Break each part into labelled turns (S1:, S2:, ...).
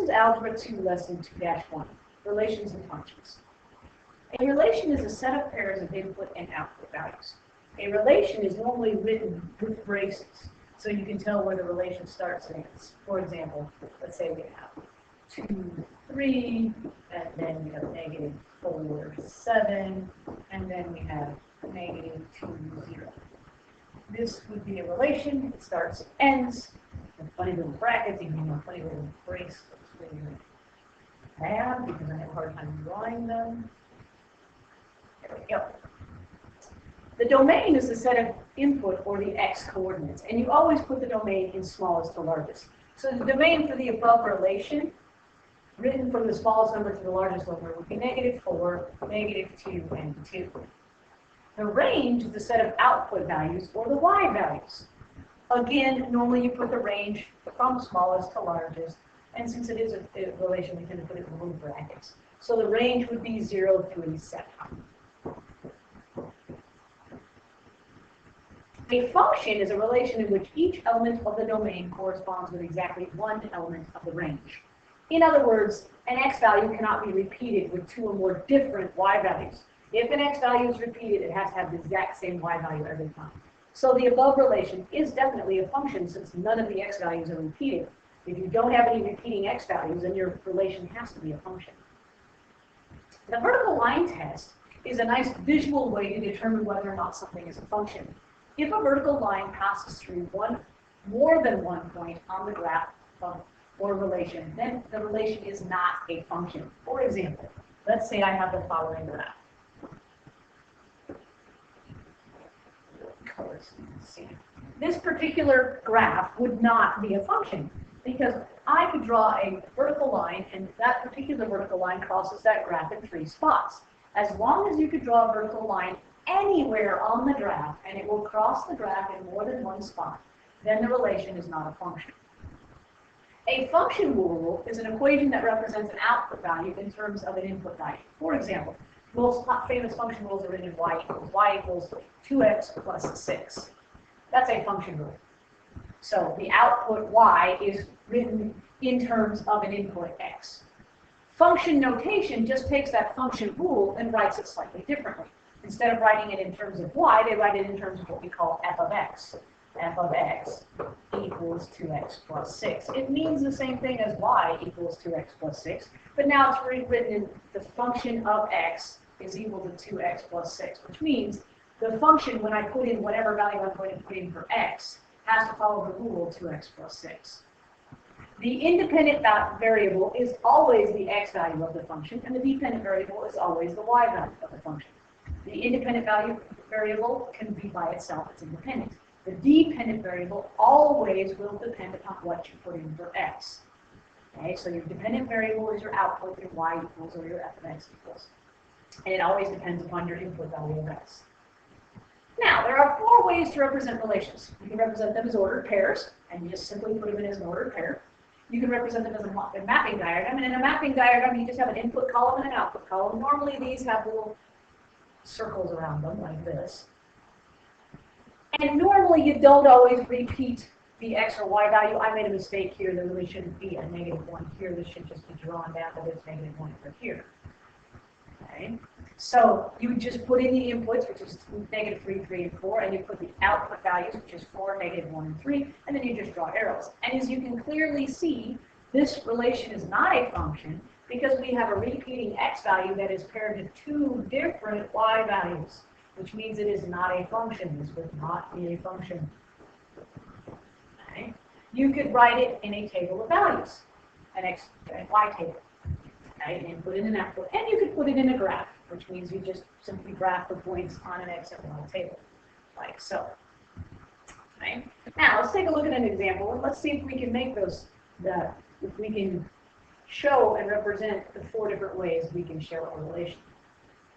S1: is Algebra 2, Lesson 2-1, Relations and Functions. A relation is a set of pairs of input and output values. A relation is normally written with braces, so you can tell where the relation starts and ends. For example, let's say we have 2, 3, and then we have -4, 7, and then we have -2, 0. This would be a relation. It starts and ends. And funny little brackets, even a funny little brace that's really bad because I have a hard time drawing them. There we go. The domain is the set of input or the x coordinates, and you always put the domain in smallest to largest. So the domain for the above relation, written from the smallest number to the largest number, would be -4, -2, and 2. The range is the set of output values or the y values. Again, normally you put the range from smallest to largest, and since it is a relation, we tend to put it in little brackets. So the range would be 0, 3, 7. A function is a relation in which each element of the domain corresponds with exactly one element of the range. In other words, an x value cannot be repeated with 2 or more different y values. If an x value is repeated, it has to have the exact same y value every time. So the above relation is definitely a function since none of the x values are repeated. If you don't have any repeating x values, then your relation has to be a function. The vertical line test is a nice visual way to determine whether or not something is a function. If a vertical line passes through more than one point on the graph or relation, then the relation is not a function. For example, let's say I have the following graph. This particular graph would not be a function because I could draw a vertical line and that particular vertical line crosses that graph in 3 spots. As long as you could draw a vertical line anywhere on the graph and it will cross the graph in more than one spot, then the relation is not a function. A function rule is an equation that represents an output value in terms of an input value. For example, most famous function rules are written in y equals 2x plus 6. That's a function rule. So the output y is written in terms of an input x. Function notation just takes that function rule and writes it slightly differently. Instead of writing it in terms of y, they write it in terms of what we call f of x. F of x equals 2x plus 6. It means the same thing as y equals 2x plus 6, but now it's rewritten in the function of x is equal to 2x plus 6, which means the function, when I put in whatever value I'm going to put in for x, has to follow the rule 2x plus 6. The independent variable is always the x value of the function, and the dependent variable is always the y value of the function. The independent variable can be by itself, it's independent. The dependent variable always will depend upon what you put in for x. Okay, so your dependent variable is your output, your y equals, or your f of x equals. And it always depends upon your input value of x. Now, there are 4 ways to represent relations. You can represent them as ordered pairs, and you just simply put them in as an ordered pair. You can represent them as a mapping diagram, and in a mapping diagram, you just have an input column and an output column. Normally, these have little circles around them, like this. And normally, you don't always repeat the x or y value. I made a mistake here. There really shouldn't be a -1 here. This should just be drawn down to this -1 over here. Okay. So you just put in the inputs, which is -3, 3, and 4, and you put the output values, which is 4, -1, and 3, and then you just draw arrows. And as you can clearly see, this relation is not a function because we have a repeating x value that is paired to 2 different y values, which means it is not a function. This would not be a function. Okay. You could write it in a table of values, an x and y table. Okay, and put in an output, and you could put it in a graph, which means you just simply graph the points on an x and y table, like so. Okay. Now let's take a look at an example, and let's see if we can make if we can show and represent the 4 different ways we can show a relation.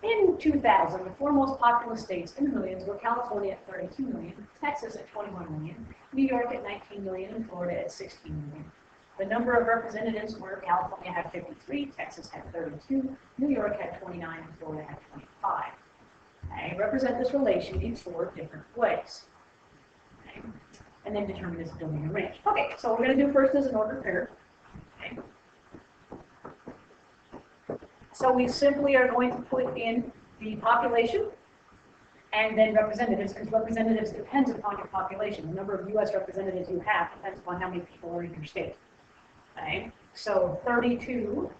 S1: In 2000, the 4 most populous states in the millions were California at 32 million, Texas at 21 million, New York at 19 million, and Florida at 16 million. The number of representatives were California had 53, Texas had 32, New York had 29, and Florida had 25. Okay, represent this relation in 4 different ways. Okay, and then determine its domain and range. Okay, so we're going to do first as an ordered pair. Okay. So we simply are going to put in the population and then representatives, because representatives depends upon your population. The number of U.S. representatives you have depends upon how many people are in your state. Okay? So 32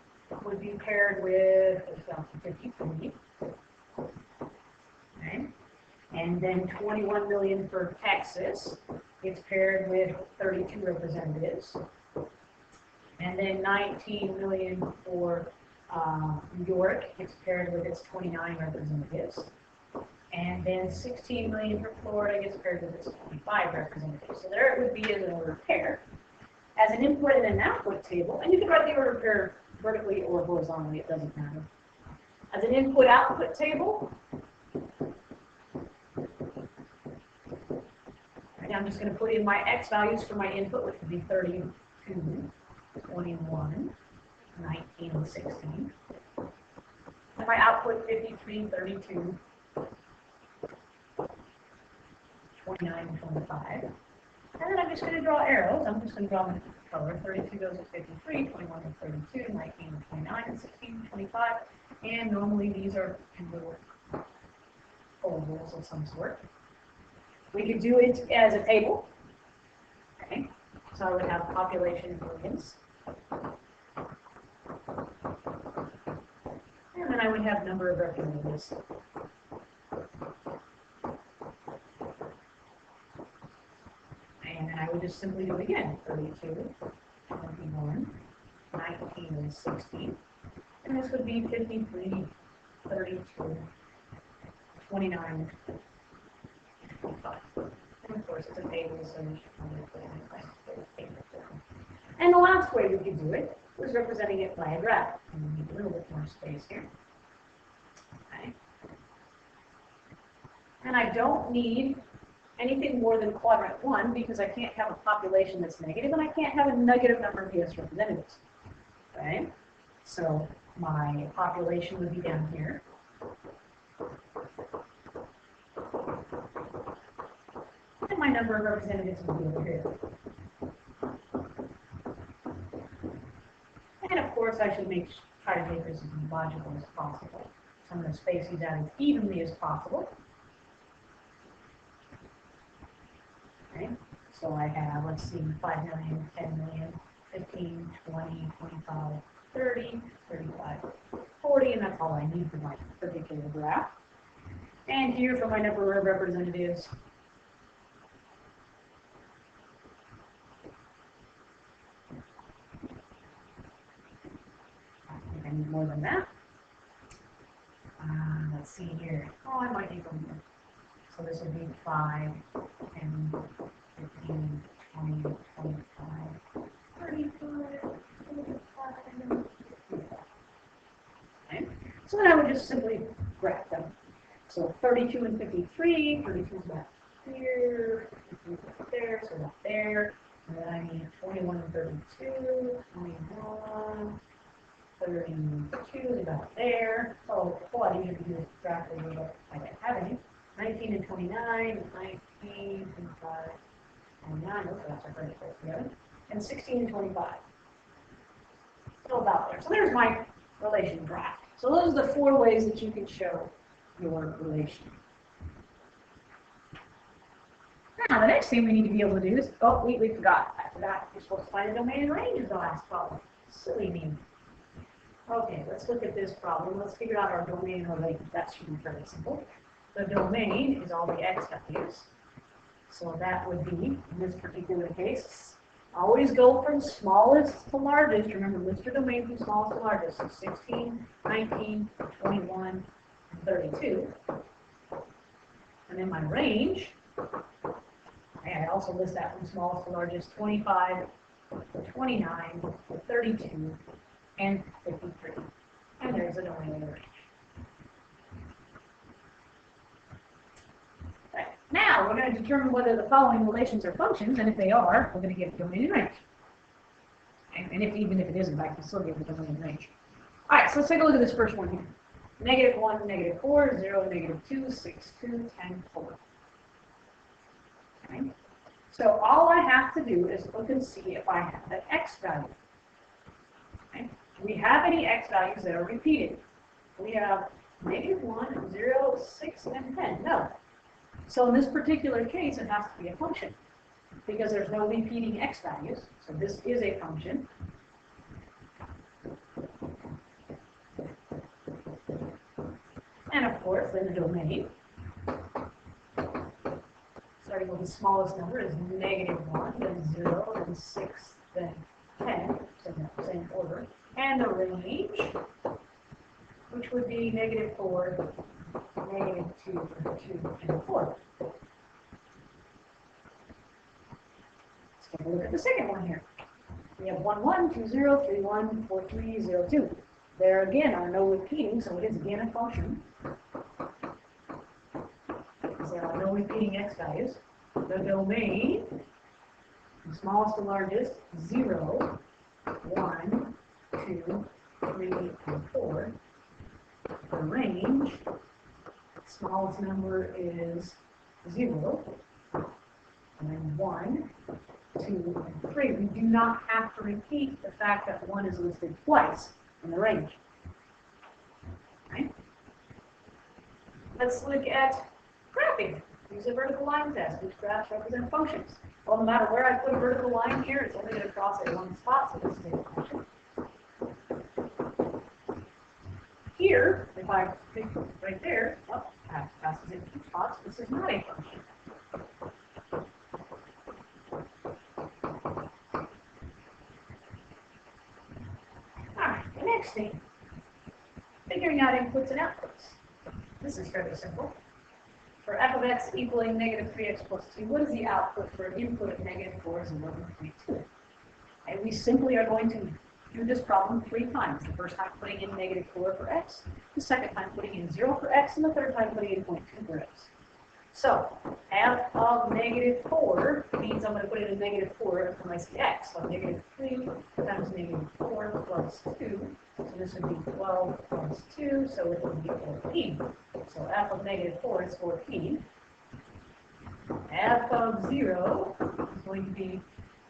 S1: would be paired with 53. Okay? And then 21 million for Texas. It's paired with 32 representatives. And then 19 million for New York. It's paired with its 29 representatives. And then 16 million for Florida gets paired with its 25 representatives. So there it would be as an order pair. As an input and an output table, and you can write the order pair vertically or horizontally, it doesn't matter. As an input-output table, and I'm just going to put in my x values for my input, which would be 32, 21, 19, and 16. And my output, 53, 32, 29, and 25. And then I'm just going to draw arrows. I'm just going to draw them in color. 32 goes to 53, 21 to 32, 19 to 29, and 16 to 25. And normally these are in little ovals of some sort. We could do it as a table. Okay. So I would have population in millions. And then I would have number of representatives. And then I would just simply do it again. 32, 21, 19, and 16. And this would be 53, 32, 29, 25. And of course, it's a table, so you should probably put in a table. And the last way we could do it was representing it by a graph. And we need a little bit more space here. Okay. And I don't need anything more than quadrant 1 because I can't have a population that's negative and I can't have a negative number of U.S. representatives. Okay? So my population would be down here. And my number of representatives would be over here. And of course I should try to make this as logical as possible. So I'm going to space these out as evenly as possible. Okay, so I have, let's see, 5 million, 10 million, 15, 20, 25, 30, 35, 40, and that's all I need for my particular graph. And here for my number of representatives, I think I need more than that. Let's see here. Oh, I might need one more. So this would be 5, 10, 15, 20, 25, 35, 45, okay. So then I would just simply graph them. So 32 and 53, 32 is about here, 53 is about there, so about there. And then I need 21 and 32, 21, 32 is about there. So I need to do this graph a little bit. I don't have any. 19 and 29, 19, 25, 29, those graphs are pretty close together, and 16 and 25. So about there. So there's my relation graph. So those are the 4 ways that you can show your relation. Now the next thing we need to be able to do is, oh, we forgot. I forgot. You're supposed to find a domain and range as the last problem. Silly me. Okay, let's look at this problem. Let's figure out our domain and relation. That should be fairly simple. The domain is all the x values. So that would be, in this particular case, always go from smallest to largest. Remember, list your domain from smallest to largest. So 16, 19, 21, and 32. And then my range, I also list that from smallest to largest, 25, 29, 32, and 53. And there's a domain and a range. Now, we're going to determine whether the following relations are functions, and if they are, we're going to get domain and range. And even if it isn't, I can still get the domain and range. All right, so let's take a look at this first one here. -1, -4, 0, -2, 6, 2, 10, 4. Okay. So all I have to do is look and see if I have an x value. Okay. Do we have any x values that are repeated? We have -1, 0, 6, and 10. No. So in this particular case, it has to be a function because there's no repeating x values. So this is a function. And of course, then the domain, starting with the smallest number, is -1, then 0, then 6, then 10, so in that same order. And the range, which would be -4, -2, 2, and 4. Let's take a look at the second one here. We have 1, 1, 2, 0, 3, 1, 4, 3, 0, 2. There again are no repeating, so it is again a function. There are no repeating x values. The domain, from smallest to largest, 0, 1, 2, 3, and 4. The range, smallest number is 0, and then 1, 2, and 3. We do not have to repeat the fact that 1 is listed twice in the range. Okay. Let's look at graphing. Use a vertical line test, which graphs represent functions. Well, no matter where I put a vertical line here, it's only going to cross at one spot, so this is a function. Here, if I pick right there, oh, that passes in 2 spots, this is not a function. Alright, the next thing, figuring out inputs and outputs. This is fairly simple. For f of x equaling -3x plus 2, what is the output for an input of -4 is 11.2? And we simply are going to do this problem 3 times. The first time putting in -4 for x, the second time putting in 0 for x, and the third time putting in 0.2 for x. So f of -4 means I'm going to put in a -4 every time I see x. So -3 times -4 plus 2. So this would be 12 plus 2, so it would be 14. So f of -4 is 14. F of 0 is going to be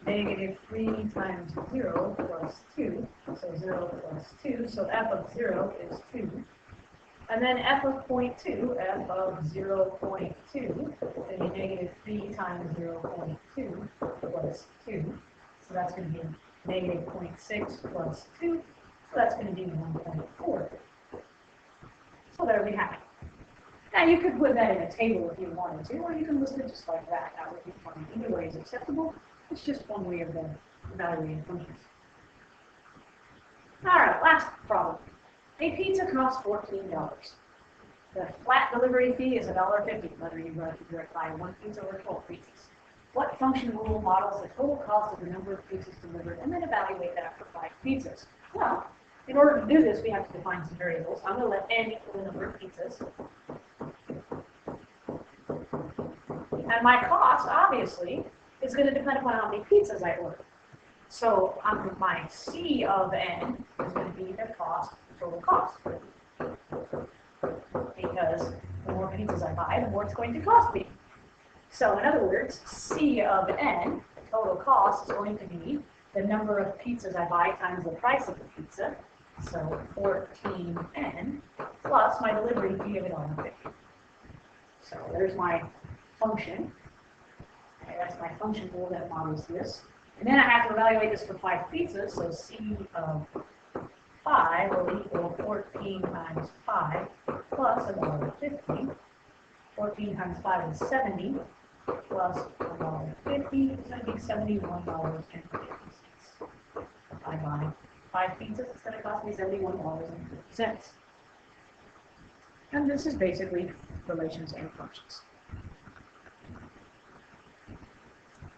S1: -3 times 0 plus 2. So 0 plus 2. So f of 0 is 2. And then f of 0.2, f of 0.2, is -3 times 0.2 plus 2. So that's going to be -0.6 plus 2. So that's going to be 1.4. So there we have it. Now you could put that in a table if you wanted to, or you can list it just like that. That would be fine. Either way is acceptable. It's just one way of evaluating functions. All right, last problem. A pizza costs $14. The flat delivery fee is $1.50, whether you buy 1 pizza or 12 pizzas. What function rule models the total cost of the number of pizzas delivered and then evaluate that for 5 pizzas? Well, in order to do this, we have to define some variables. I'm going to let n equal the number of pizzas. And my cost, obviously, is going to depend upon how many pizzas I order. So my C of n is going to be the cost, total cost. Because the more pizzas I buy, the more it's going to cost me. So in other words, C of n, the total cost, is going to be the number of pizzas I buy times the price of the pizza. So 14n plus my delivery fee of $1.50. So there's my function. Okay, that's my function rule that models this. And then I have to evaluate this for 5 pizzas. So C of 5 will equal 14 times 5 plus $1.50. 14 times 5 is 70 plus $1.50 is going to be $71.50. If I buy 5 pizzas, it's going to cost me $71.50. And this is basically relations and functions.